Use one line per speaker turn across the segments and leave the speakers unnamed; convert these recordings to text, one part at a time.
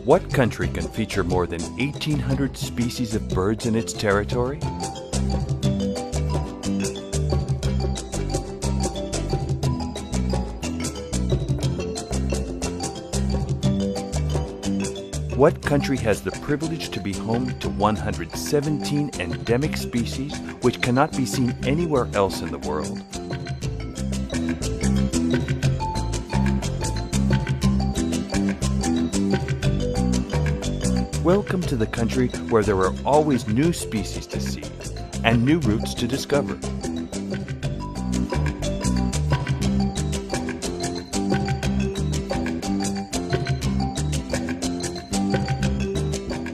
What country can feature more than 1,800 species of birds in its territory? What country has the privilege to be home to 117 endemic species which cannot be seen anywhere else in the world? Welcome to the country where there are always new species to see and new routes to discover.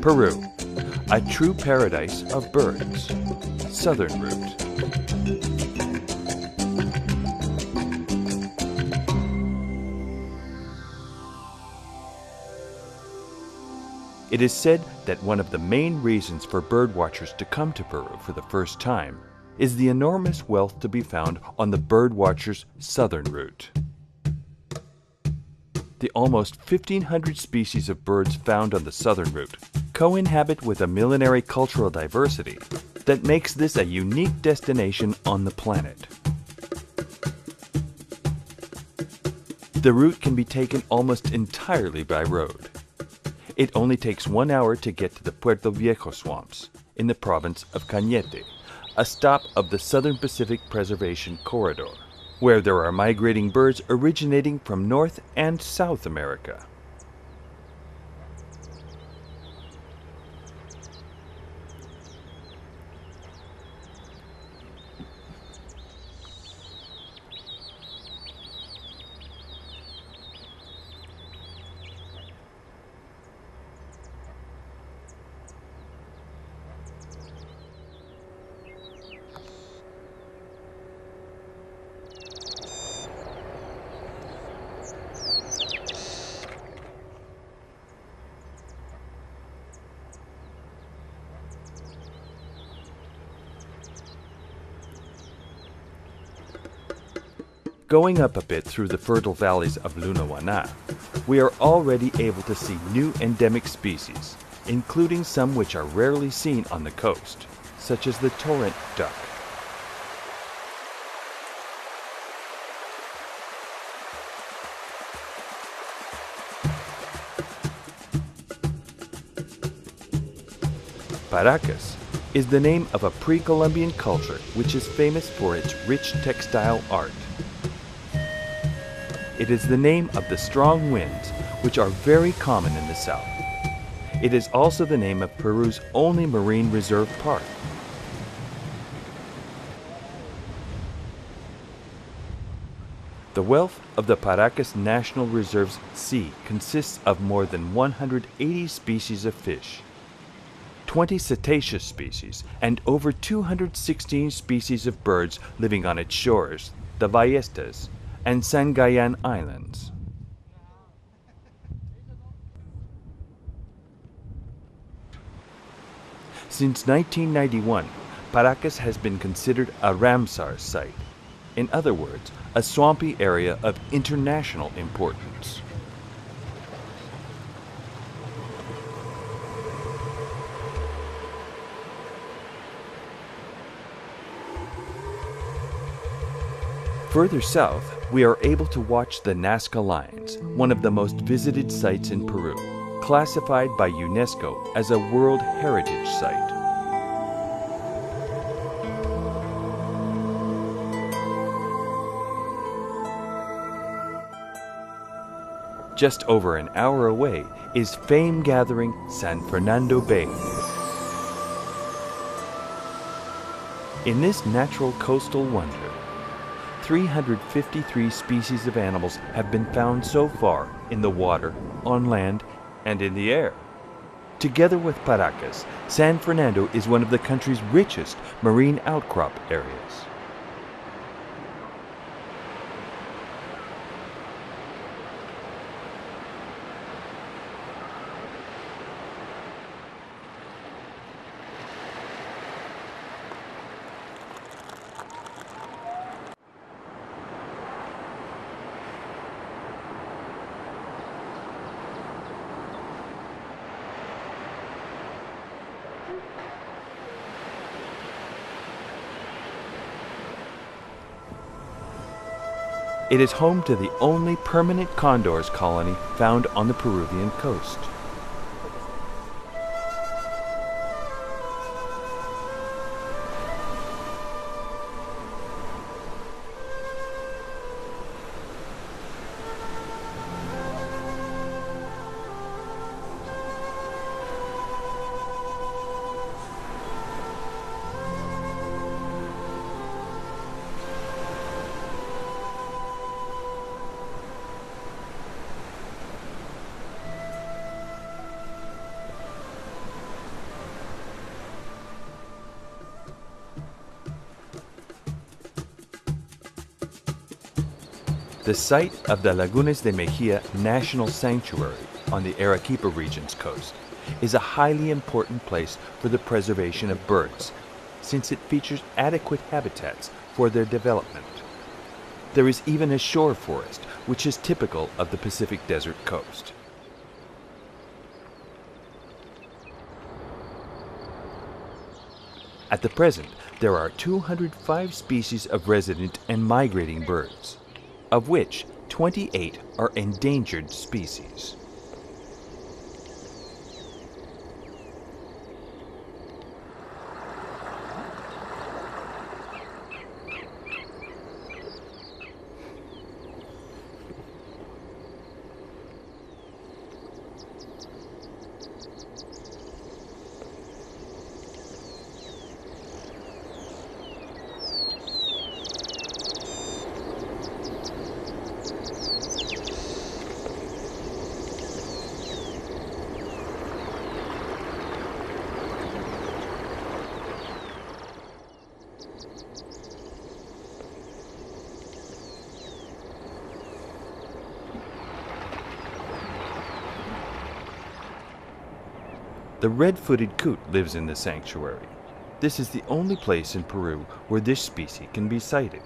Peru, a true paradise of birds. Southern route. It is said that one of the main reasons for birdwatchers to come to Peru for the first time is the enormous wealth to be found on the birdwatchers' southern route. The almost 1,500 species of birds found on the southern route co-inhabit with a millenary cultural diversity that makes this a unique destination on the planet. The route can be taken almost entirely by road. It only takes 1 hour to get to the Puerto Viejo swamps in the province of Cañete, a stop of the Southern Pacific Preservation Corridor, where there are migrating birds originating from North and South America. Going up a bit through the fertile valleys of Lunawana, we are already able to see new endemic species, including some which are rarely seen on the coast, such as the torrent duck. Paracas is the name of a pre-Columbian culture which is famous for its rich textile art. It is the name of the strong winds, which are very common in the south. It is also the name of Peru's only marine reserve park. The wealth of the Paracas National Reserve's sea consists of more than 180 species of fish, 20 cetaceous species, and over 216 species of birds living on its shores, the Ballestas, and Sangayan Islands. Since 1991, Paracas has been considered a Ramsar site, in other words, a swampy area of international importance. Further south, we are able to watch the Nazca Lions, one of the most visited sites in Peru, classified by UNESCO as a World Heritage Site. Just over an hour away is fame-gathering San Fernando Bay. In this natural coastal wonder, 353 species of animals have been found so far in the water, on land, and in the air. Together with Paracas, San Fernando is one of the country's richest marine outcrop areas. It is home to the only permanent condors colony found on the Peruvian coast. The site of the Lagunas de Mejia National Sanctuary on the Arequipa region's coast is a highly important place for the preservation of birds, since it features adequate habitats for their development. There is even a shore forest, which is typical of the Pacific Desert coast. At the present, there are 205 species of resident and migrating birds, of which 28 are endangered species. The red-footed coot lives in the sanctuary. This is the only place in Peru where this species can be sighted.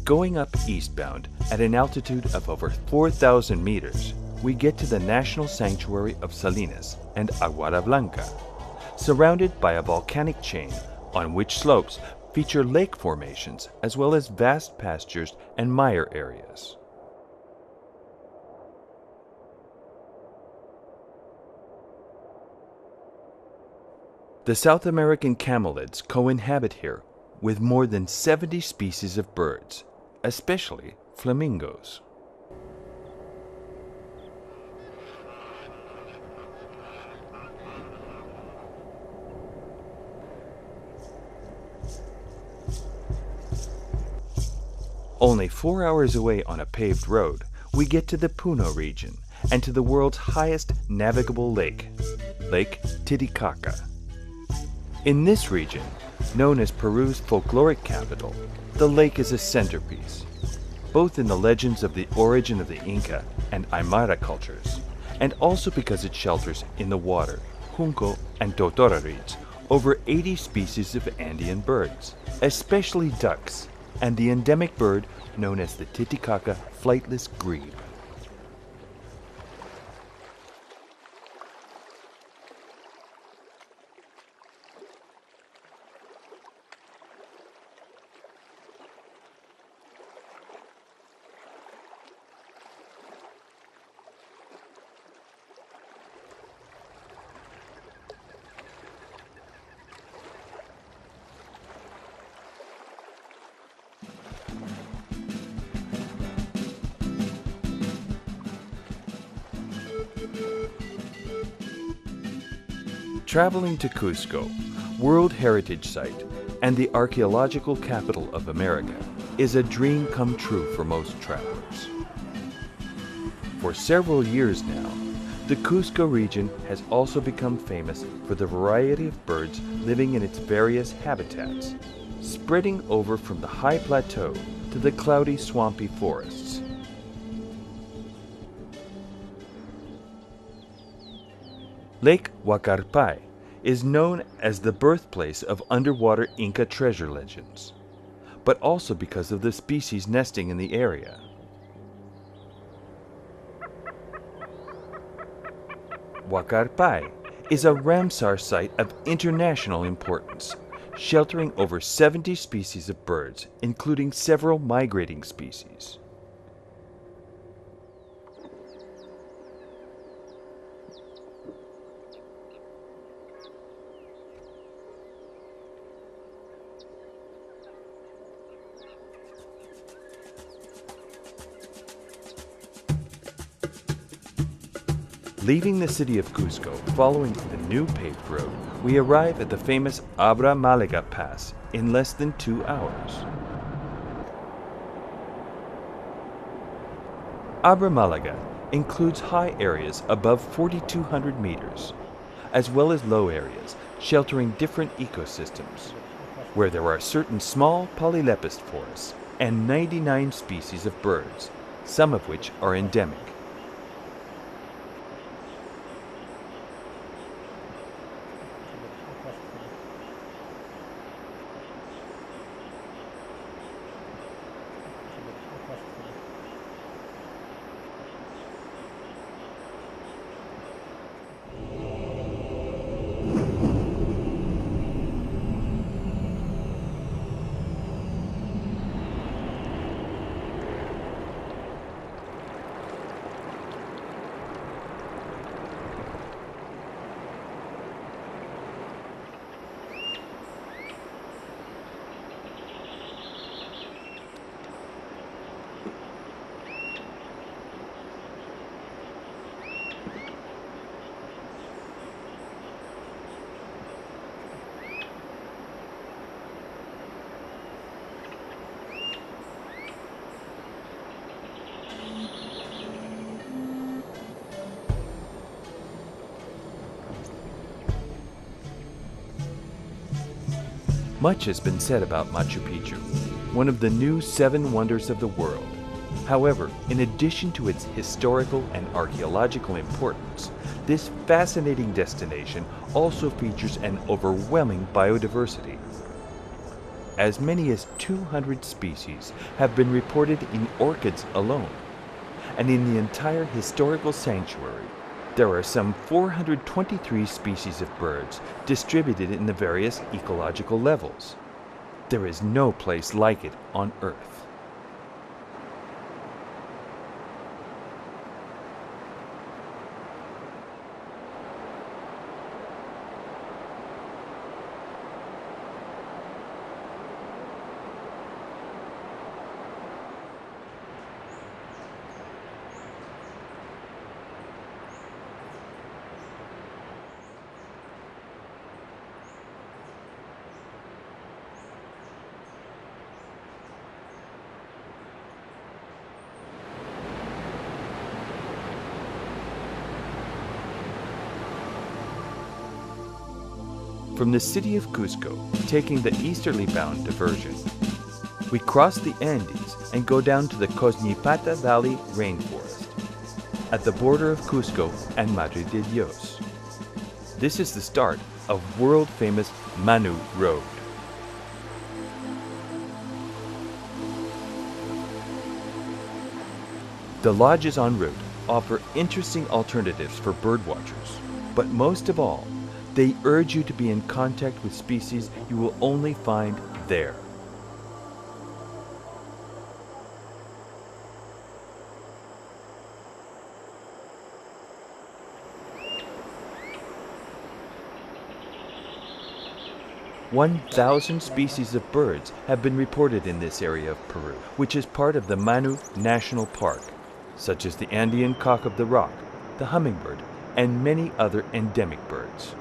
Going up eastbound at an altitude of over 4,000 meters, we get to the National Sanctuary of Salinas and Aguada Blanca, surrounded by a volcanic chain on which slopes feature lake formations as well as vast pastures and mire areas. The South American camelids co-inhabit here with more than 70 species of birds, especially flamingos. Only 4 hours away on a paved road, we get to the Puno region and to the world's highest navigable lake, Lake Titicaca. In this region, known as Peru's folkloric capital, the lake is a centerpiece, both in the legends of the origin of the Inca and Aymara cultures, and also because it shelters in the water, junco and totora reeds, over 80 species of Andean birds, especially ducks, and the endemic bird known as the Titicaca flightless grebe. Traveling to Cusco, World Heritage Site and the archaeological capital of America, is a dream come true for most travelers. For several years now, The Cusco region has also become famous for the variety of birds living in its various habitats, spreading over from the high plateau to the cloudy, swampy forests. Lake Huacarpay is known as the birthplace of underwater Inca treasure legends, but also because of the species nesting in the area. Huacarpay is a Ramsar site of international importance, sheltering over 70 species of birds, including several migrating species. Leaving the city of Cusco, following the new paved road, we arrive at the famous Abra Malaga Pass in less than 2 hours. Abra Malaga includes high areas above 4,200 meters, as well as low areas sheltering different ecosystems, where there are certain small polylepist forests and 99 species of birds, some of which are endemic. Much has been said about Machu Picchu, one of the new 7 wonders of the world. However, in addition to its historical and archaeological importance, this fascinating destination also features an overwhelming biodiversity. As many as 200 species have been reported in orchids alone, and in the entire historical sanctuary, there are some 423 species of birds distributed in the various ecological levels. There is no place like it on Earth. From the city of Cusco, taking the easterly bound diversion, we cross the Andes and go down to the Cosñipata Valley rainforest, at the border of Cusco and Madre de Dios. This is the start of world-famous Manu Road. The lodges en route offer interesting alternatives for birdwatchers, but most of all, they urge you to be in contact with species you will only find there. "1,000 species of birds have been reported in this area of Peru, which is part of the Manu National Park, such as the Andean cock of the rock, the hummingbird, and many other endemic birds.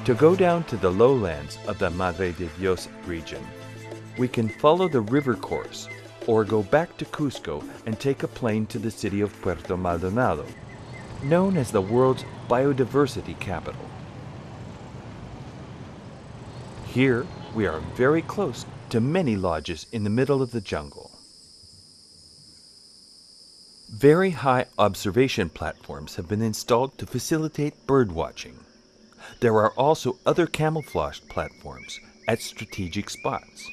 To go down to the lowlands of the Madre de Dios region, we can follow the river course or go back to Cusco and take a plane to the city of Puerto Maldonado, known as the world's biodiversity capital. Here, we are very close to many lodges in the middle of the jungle. Very high observation platforms have been installed to facilitate bird watching. There are also other camouflaged platforms at strategic spots.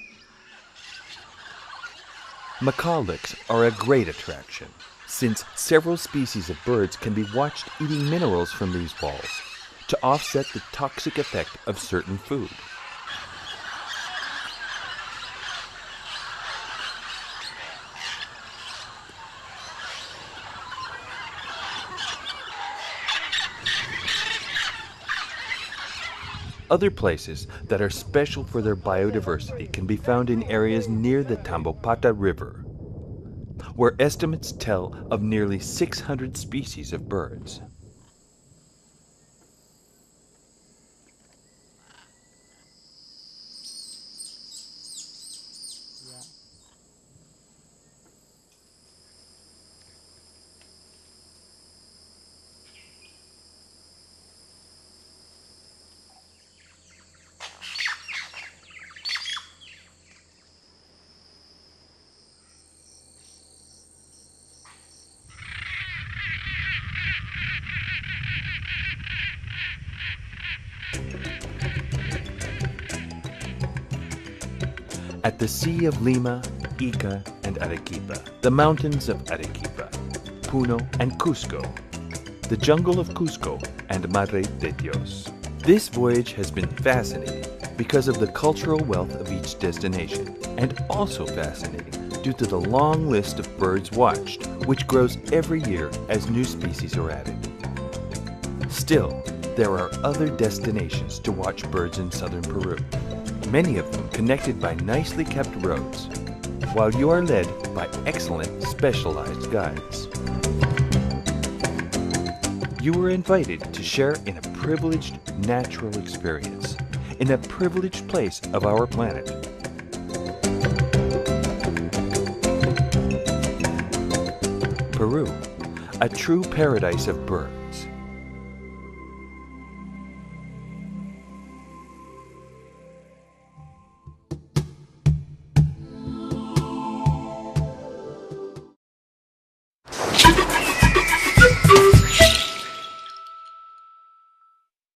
Macaw licks are a great attraction, since several species of birds can be watched eating minerals from these balls to offset the toxic effect of certain food. Other places that are special for their biodiversity can be found in areas near the Tambopata River, where estimates tell of nearly 600 species of birds. At the Sea of Lima, Ica, and Arequipa, the mountains of Arequipa, Puno, and Cusco, the jungle of Cusco, and Madre de Dios. This voyage has been fascinating because of the cultural wealth of each destination, and also fascinating due to the long list of birds watched, which grows every year as new species are added. Still, there are other destinations to watch birds in southern Peru, many of them connected by nicely kept roads, while you are led by excellent specialized guides. You are invited to share in a privileged natural experience in a privileged place of our planet. Peru, a true paradise of birds.